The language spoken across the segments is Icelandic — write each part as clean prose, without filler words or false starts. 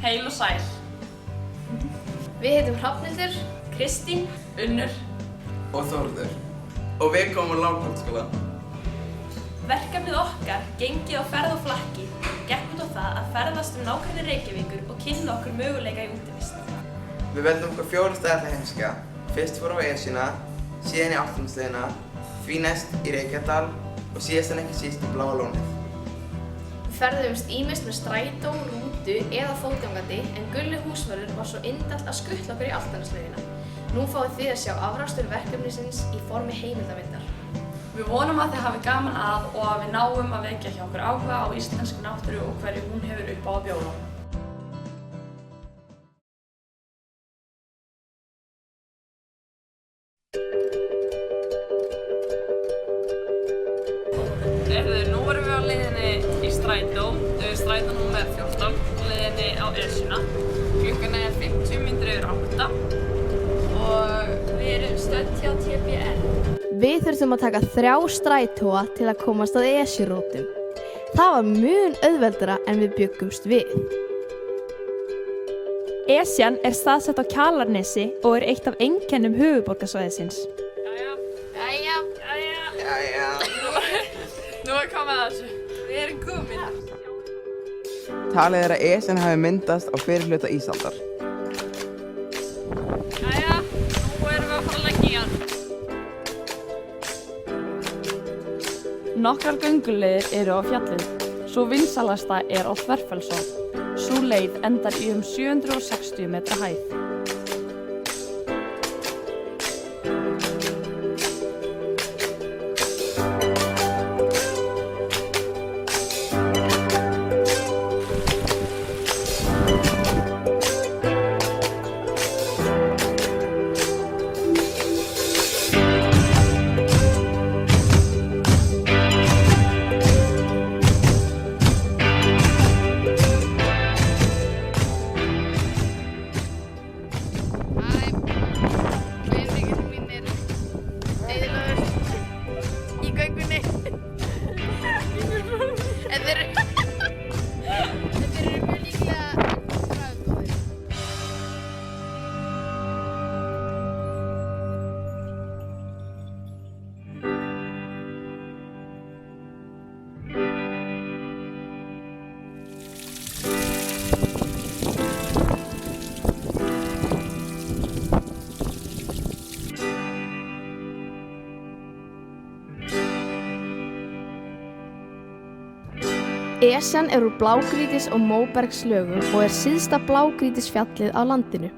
Heil og sæl. Við heitum Hrafnhildur, Kristín, Unnur og Þórður. Og við komum á Langholtsskóla. Verkefnið okkar, Gengið á ferð og flakki, gekk út á það að ferðast nágrenni Reykjavíkur og kynna okkur möguleika í útivist. Við veldum okkur 4 staði til heimska. Fyrst fórum við á Esjuna, síðan í Álftanesleiðina, því næst í Reykjadal og síðast en ekki síst í Bláa lónið. Við ferðumst ýmist með strætó, rútu eða fótgangandi en Gulli húsvörður var svo indæll að skutla okkur í Álftanesleiðina. Nú fáið þið að sjá afrakstur verkefnisins í formi heimildamyndar. Við vonum að þið hafi gaman að og að við náum að vekja hjá okkur áhuga á íslenskri náttúru og hverju hún hefur upp á að bjóða. Nú erum við á leiðinni í strætó númer 14, leiðinni á Esjuna. Klukkan er 50 mínútur yfir 8 og við erum stödd hjá TBL. Við þurftum að taka 3 strætóa til að komast að Esjurótum. Það var mun auðveldara en við bjuggumst við. Esjan er staðsett á Kjalarnesi og er eitt af einkennum höfuðborgarsvæðisins. Jæja. Nú er komið að þessu. Við erum komin. Talið er að Esjan hafi myndast á fyrirhluta ísaldar. Jæja, nú erum við að fara að leggja í hann. Nokkrar gönguleiðir eru á fjallið. Sú vinsælasta er á Þverfellsá. Sú leið endar í 760 metra hæð. Esjan er úr blágrýtis- og móbergslögum og er syðsta blágrýtisfjallið á landinu.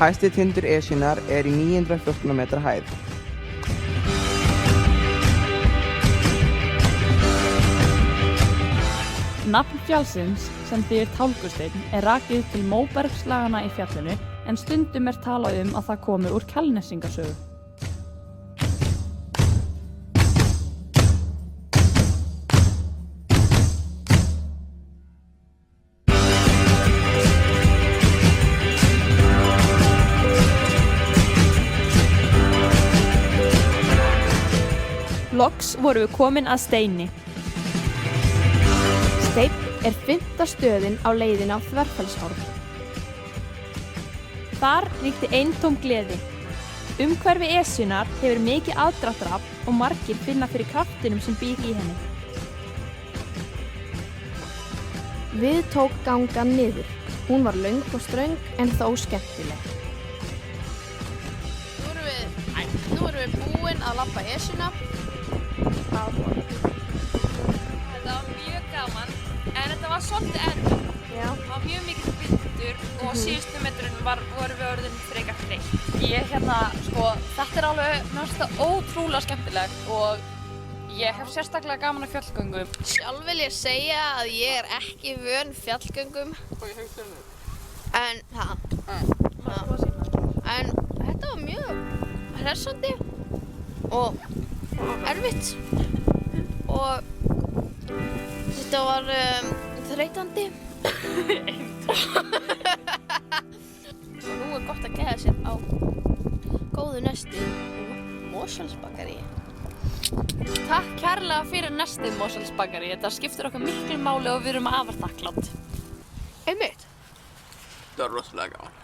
Hæsti tindur Esjunnar er í 914 metra hæð. Nafn fjallsins, sem þýðir Tálgusteinn, er rakið til móbergslagana í fjallinu en stundum er talað að það komi úr Kjalnesingasögu. Loks vorum við komin að Steini. Steinn er 5. stöðin á leiðinni á Þverfellshorn. Þar ríkti eintóm gleði. Umhverfi Esjunnar hefur mikið aðdráttarafl og margir finna fyrir kraftinum sem býr í henni. Við tók gangan niður. Hún var löng og ströng en þó skemmtileg. Nú erum við búin að labba Esjuna. Þetta var mjög gaman, en þetta var svolítið erfitt. Það var mjög mikill vindur og á síðustu metrunum vorum við orðin frekar þreytt. Þetta er alveg mjög ótrúlega skemmtilegt og ég hef sérstaklega gaman af fjallgöngum. Sjálf vil ég segja að ég er ekki vön fjallgöngum. En þetta var mjög hressandi. og erfitt og þetta var þreytandi og nú er gott að gæða sér á góðu nesti úr Mosfellsbakaríi. Takk kærlega fyrir nestið Mosfellsbakaríi, þetta skiptir okkur miklu máli og við erum afar þakklátt. Einmitt. Það var rosalega gaman.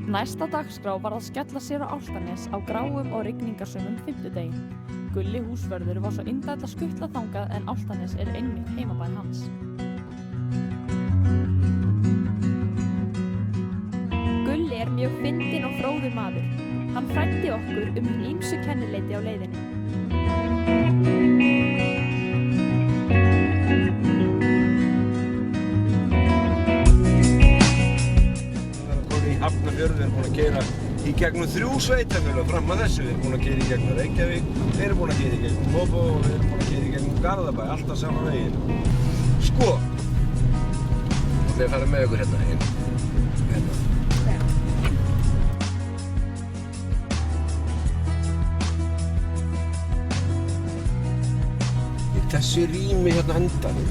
Næsta dagskrá var að skella sér á Álftanes á gráum og rigningarsömum fimmtudegi. Gulli húsvörður var svo indæll að skutla þangað en Álftanes er einmitt heimabær hans. Gulli er mjög fyndinn og fróður maður. Hann fræddi okkur hin ýmsu kennileiti á leiðinni. Hafnarfjörður, við erum búin að keyra í gegnum 3 sveitarfélög fram að þessu. Við erum búin að keyra í gegnum Reykjavík, við erum búin að keyra í gegnum Kópavog og við erum búin að keyra í gegnum Garðabæ, alltaf sama veginn. Sko, við farum með ykkur hérna inn. Í þessu rými hérna endanum,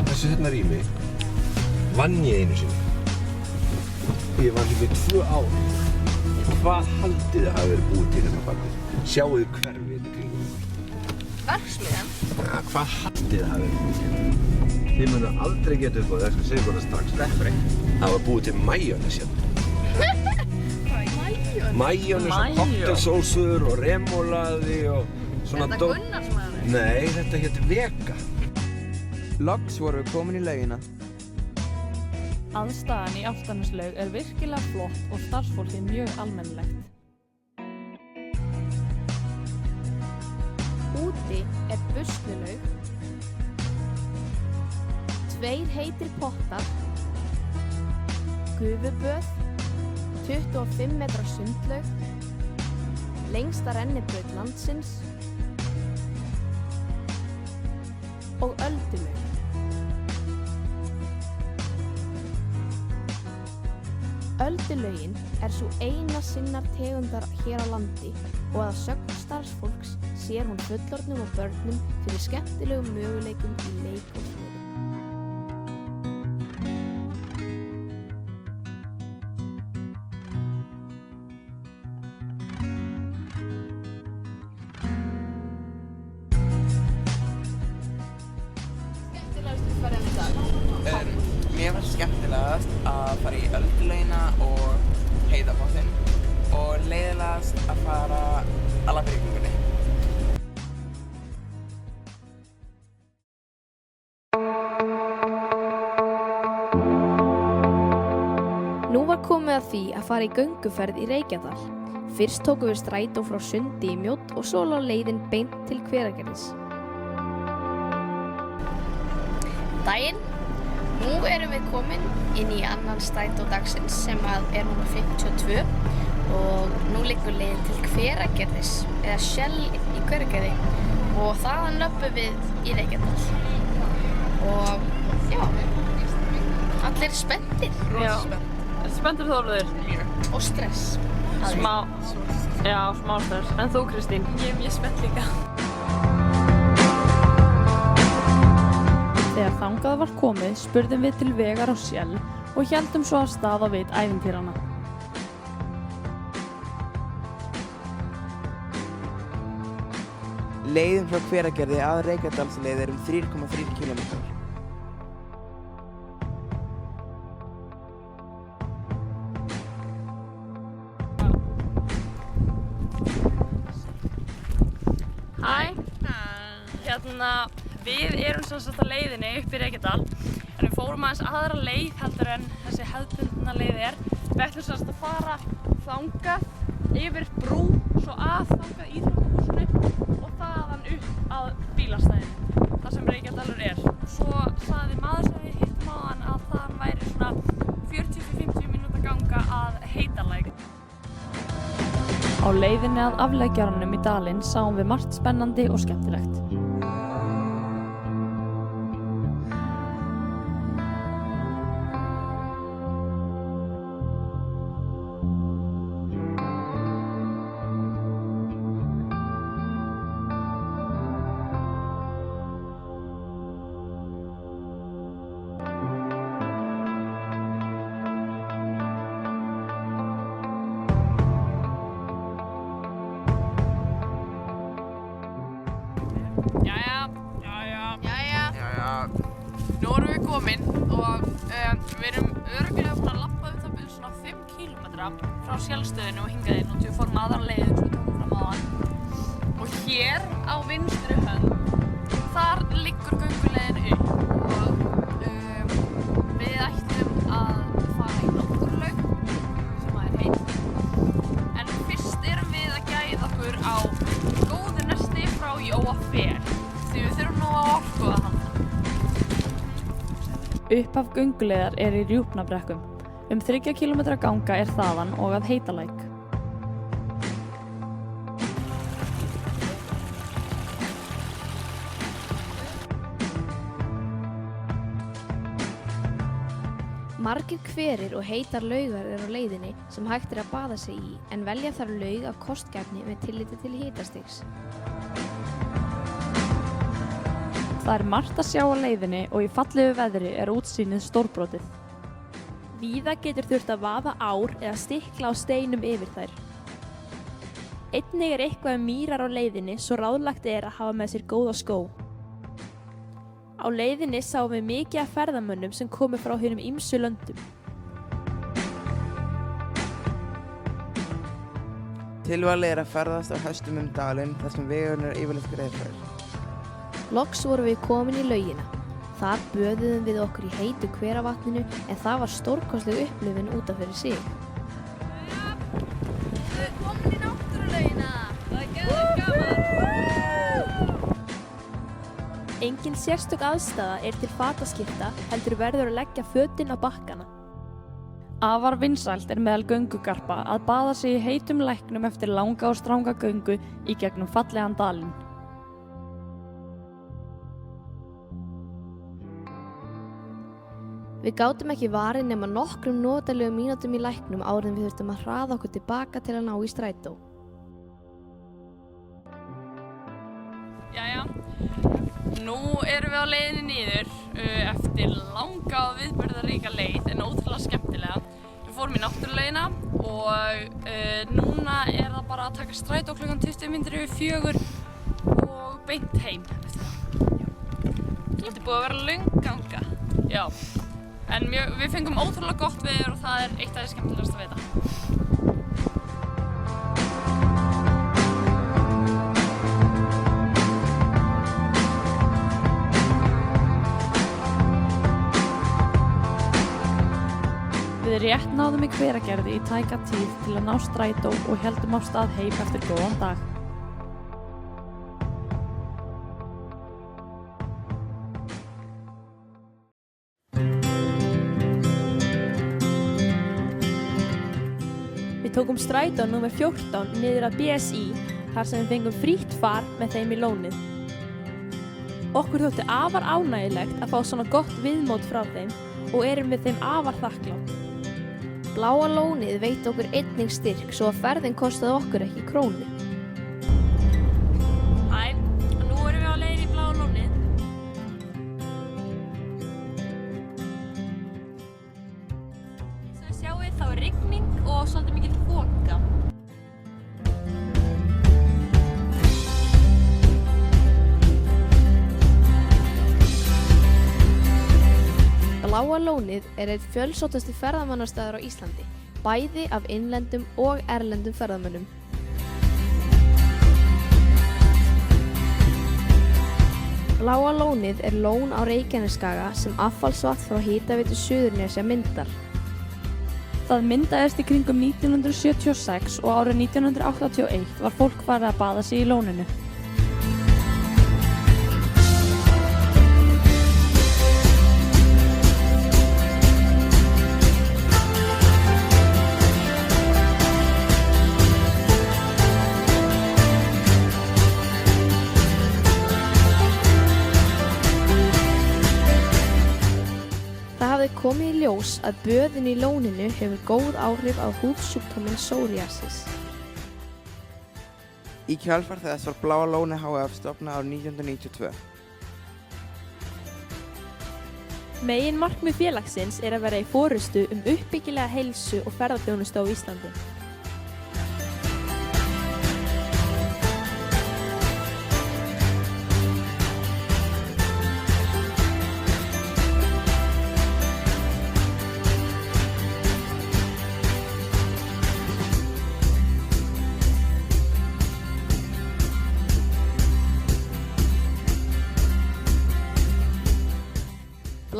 þessu hérna rými, vann ég einu sinni. Ég var hérna í 2 ár. Hvað haldið þið hafi verið búið til hérna bakvið? Sjáu þið hverfið hérna kringum ykkur. Verksmiðjan? Ja, hvað haldið þið hafi verið búið til? Þið munu aldrei geta upp á því, ég skal segja ykkur það strax. Það var búið til majónes hérna. Majónes? Majónes og koktelsósur og remólaði og svona Er þetta Gunnars majónes? Nei, þetta hét Vega. Loks vorum við komin í laugina. Aðstaðan í Álftaneslaug er virkilega flott og starfsfólkið mjög almennilegt. Úti er buslulaug, 2 heitir pottar, gufuböð, 25 metra sundlaug, lengsta rennibraut landsins og öldulaug. Öldulaugin er svo eina sinnar tegundar hér á landi og að sögn starfsfólks sér hún fullorðnum og börnum fyrir skemmtilegum möguleikum í leik og fleiri. Skemmtilegastu ferðin í dag? Mér fannst skemmtilegast að fara í öldulaugina og heitabotinn og leiðilegast að fara að labba í rigningunni. Nú var komið að því að fara í gönguferð í Reykjadal. Fyrst tókum við strætó frá Sundi í Mjódd og svo lá leiðin beint til Hveragerðis. Daginn. Nú erum við komin inn í annan strætó dagsins sem er númer 52 og nú liggur leiðin til Hveragerðis eða Shell í Hveragerði og þaðan löpum við í Reykjadal. Og já, allir spenntir. Já. Spenntur Þórður? Og stress. Smá stress. En þú, Kristín? Ég er mjög spennt líka. Þegar þangað var komið spurðum við til vegar á Shell og héldum svo af stað á vit ævintýranna. Leiðin frá Hveragerði að Reykjadalsleið er 3,3 km. Hæ. Við erum sem sagt á leiðinni upp í Reykjadal en við fórum aðeins aðra leið heldur en þessi hefðbundna leið er. Við ætlum sem sagt að fara þangað yfir brú svo að þangað íþróttahúsinu og þaðan upp að bílastæðinu þar sem Reykjadalur er. Svo sagði maður sem við hittum áðan að það væri svona 40-50 mínúta ganga að Heitalæk. Á leiðinni að afleggjaranum í dalinn sáum við margt spennandi og skemmtilegt. Jæja. Nú erum við komin og við erum örugglega búin að labba það byrja svona 5 kílómetra frá Sjálfstöðinu og hingað inn og við fórum aðra leiðin sem við tókum fram áðan. Og hér á vinstri hönd, þar liggur gönguleiðin upp og við ætlum að fara í náttúrulaug sem er heitt. En fyrst erum við að gæða okkur á góðu nesti frá Jóa Fel því við þurfum nú á orku að halda. Upphaf gönguleiðar er í Rjúpnabrekkum. 3 kilometra ganga er þaðan og að Heitalæk. Margir hverir og heitar laugar eru á leiðinni sem hægt er að baða sig í en velja þarf laug af kostgæfni með tilliti til hitastigs. Það er margt að sjá á leiðinni og í fallegu veðri er útsýnið stórbrotið. Víða getur þurft að vaða ár eða stikla á steinum yfir þær. Einnig er eitthvað mýrar á leiðinni svo ráðlagt er að hafa með sér góða skó. Á leiðinni sáum við mikið af ferðamönnum sem komu frá hinum ýmsu löndum. Tilvalið er að ferðast á hestum dalinn þar sem vegurinn er yfirleitt greiðfærir. Loks vorum við komin í laugina. Þar böðuðum við okkur í heitu hveravatninu en það var stórkostleg upplifun út af fyrir sig. Við erum komin í náttúrulaugina! Það er gaman! Engin sérstök aðstaða er til fataskipta heldur verður að leggja fötin á bakkana. Afar vinsælt er meðal göngugarpa að baða sig í heitum læknum eftir langa og stranga göngu í gegnum fallegan dalinn. Við gátum ekki varið nema nokkrum notalegum mínútum í læknum áður en við þurftum að hraða okkur tilbaka til að ná í strætó. Jæja, nú erum við á leiðinni niður eftir langa og viðburðaríka leið en ótrúlega skemmtilega. Við fórum í náttúrulaugina og núna er það bara að taka strætó klukkan 4:20 og beint heim eftir það. Þetta er búið að vera löng ganga. Já. En við fengum ótrúlega gott veður og það er eitt af því skemmtilegasta við þetta. Við rétt náðum í Hveragerði í tæka tíð til að ná strætó og héldum af stað heim eftir góðan dag. Við tókum strætó númer 14 niður að BSI þar sem við fengum frítt far með þeim í lónið. Okkur þótti afar ánægjulegt að fá svona gott viðmót frá þeim og erum við þeim afar þakklátt. Bláa lónið veitti okkur einnig styrk svo að ferðin kostaði okkur ekki krónu. Hæ, nú erum við á leiðinni í Bláa lónið. Eins og þið sjáið þá er rigning og svolítið mikil þoka. Bláa lónið er einn fjölsóttasti ferðamannastaður á Íslandi, bæði af innlendum og erlendum ferðamönnum. Bláa lónið er lón á Reykjanesskaga sem affallsvatn frá Hitaveitu Suðurnesja myndar. Það myndaðist í kringum 1976 og árið 1981 var fólk farið að baða sig í lóninu. Komið í ljós að böðin í lóninu hefur góð áhrif á húðsjúkdóminn psoriasis. Í kjölfar þess var Bláa lónið hf. Stofnað árið 1992. Meginmarkmið félagsins er að vera í forystu uppbyggilega heilsu og ferðaþjónustu á Íslandi.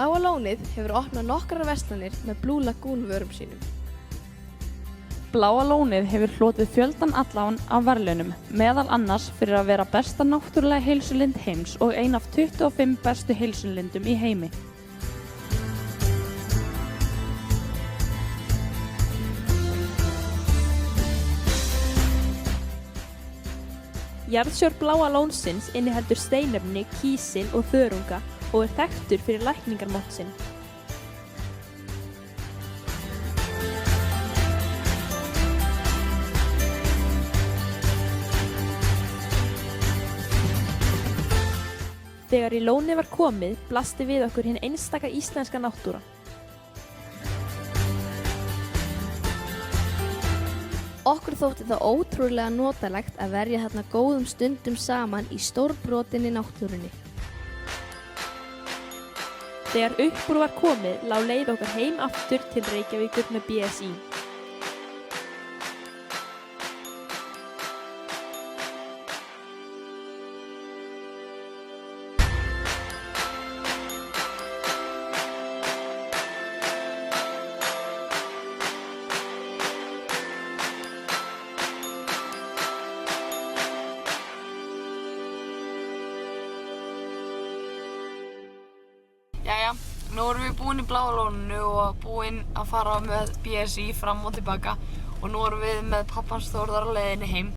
Bláa lónið hefur opnað nokkrar verslanir með Blue Lagoon vörum sínum. Bláa lónið hefur hlotið fjöldan allan af verðlaunum, meðal annars fyrir að vera besta náttúrulega heilsulind heims og ein af 25 bestu heilsulindum í heimi. Jarðsjór Bláa lónsins inniheldur steinefni, kísil og þörunga og er þekktur fyrir lækningamátt sinn. Þegar í lónið var komið, blasti við okkur hin einstaka íslenska náttúra. Okkur þótti það ótrúlega notalegt að verja þarna góðum stundum saman í stórbrotinni náttúrunni. Þegar upp úr var komið, lá leið okkar heim aftur til Reykjavíkur með BSÍ. Jæja, nú erum við búin í Bláa lóninu og búin að fara með BSÍ fram og tilbaka og nú erum við með pappans Þórðar á leiðinni heim.